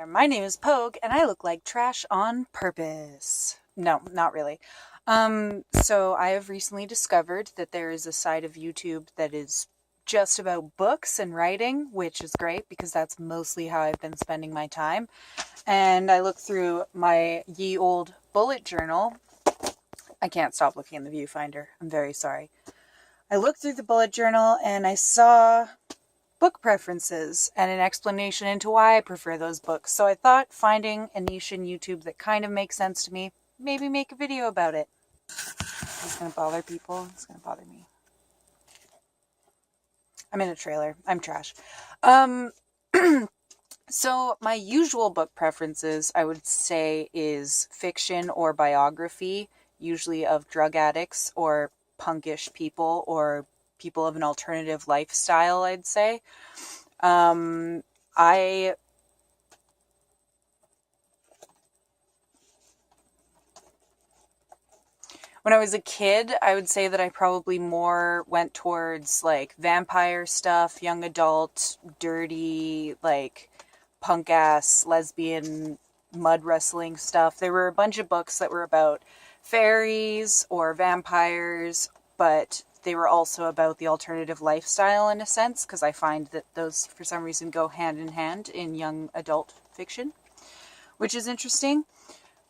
My name is Pogue, and I look like trash on purpose. No, not really. So I have recently discovered that there is a side of YouTube that is just about books and writing, which is great because that's mostly how I've been spending my time. And I looked through my ye old bullet journal. I can't stop looking in the viewfinder. I'm very sorry. I looked through the bullet journal and I saw book preferences and an explanation into why I prefer those books. So I thought finding a niche in YouTube that kind of makes sense to me, maybe make a video about it. It's going to bother people. It's going to bother me. I'm in a trailer. I'm trash. So my usual book preferences, I would say, is fiction or biography, usually of drug addicts or punkish people or people of an alternative lifestyle, I'd say. I When I was a kid, I would say that I probably more went towards like vampire stuff, young adult, dirty, like punk ass, lesbian, mud wrestling stuff. There were a bunch of books that were about fairies or vampires, but they were also about the alternative lifestyle in a sense, because I find that those, for some reason, go hand in hand in young adult fiction, which is interesting.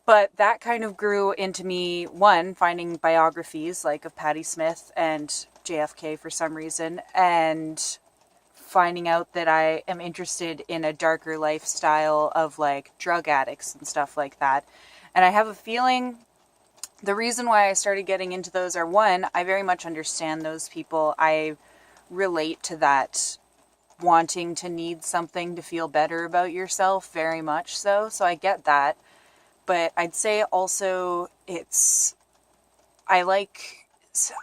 But that kind of grew into me, one, finding biographies like of Patti Smith and JFK for some reason, and finding out that I am interested in a darker lifestyle of like drug addicts and stuff like that. And I have a feeling the reason why I started getting into those are, one, I very much understand those people. I relate to that wanting to need something to feel better about yourself, very much so. So I get that. But I'd say also I like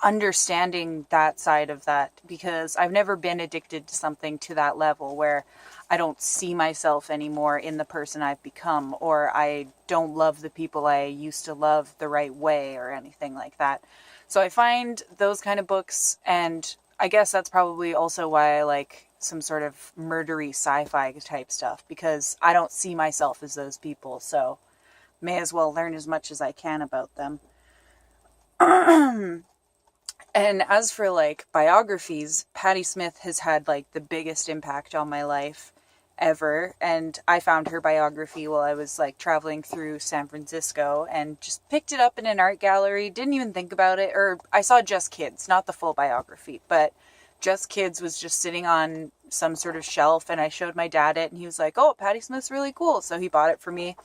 understanding that side of that, because I've never been addicted to something to that level where I don't see myself anymore in the person I've become, or I don't love the people I used to love the right way or anything like that. So I find those kind of books, and I guess that's probably also why I like some sort of murdery sci-fi type stuff, because I don't see myself as those people, so may as well learn as much as I can about them. And as for like biographies, Patti Smith has had like the biggest impact on my life ever. And I found her biography while I was like traveling through San Francisco and just picked it up in an art gallery. Didn't even think about it. Or I saw Just Kids, not the full biography, but Just Kids was just sitting on some sort of shelf, and I showed my dad it and he was like, "Oh, Patti Smith's really cool." So he bought it for me.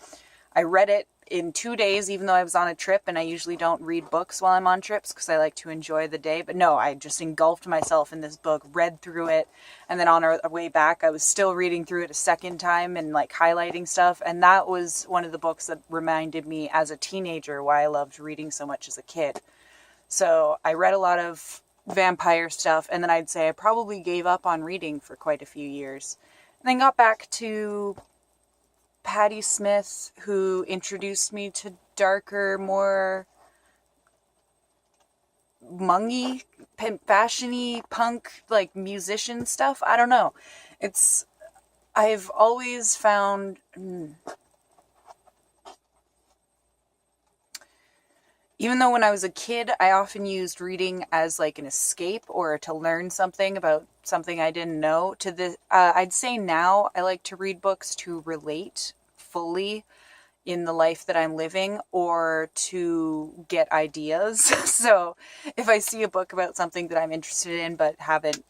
I read it in 2 days, even though I was on a trip, and I usually don't read books while I'm on trips because I like to enjoy the day. But no, I just engulfed myself in this book, read through it, and then on our way back, I was still reading through it a second time and like highlighting stuff. And that was one of the books that reminded me as a teenager why I loved reading so much as a kid. So I read a lot of vampire stuff, and then I'd say I probably gave up on reading for quite a few years. And then got back to Patti Smith, who introduced me to darker, more mungy, fashiony, punk, like musician stuff. I don't know. I've always found, even though when I was a kid, I often used reading as like an escape or to learn something about something I didn't know. I'd say now I like to read books to relate fully in the life that I'm living, or to get ideas. So if I see a book about something that I'm interested in but haven't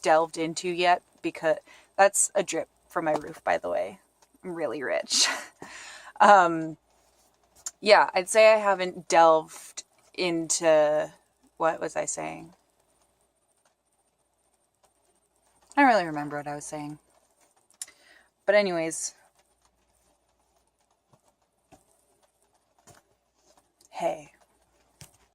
delved into yet, because that's a drip from my roof, by the way. I'm really rich. Yeah, I'd say I haven't delved into, what was I saying? I don't really remember what I was saying. But anyways, hey,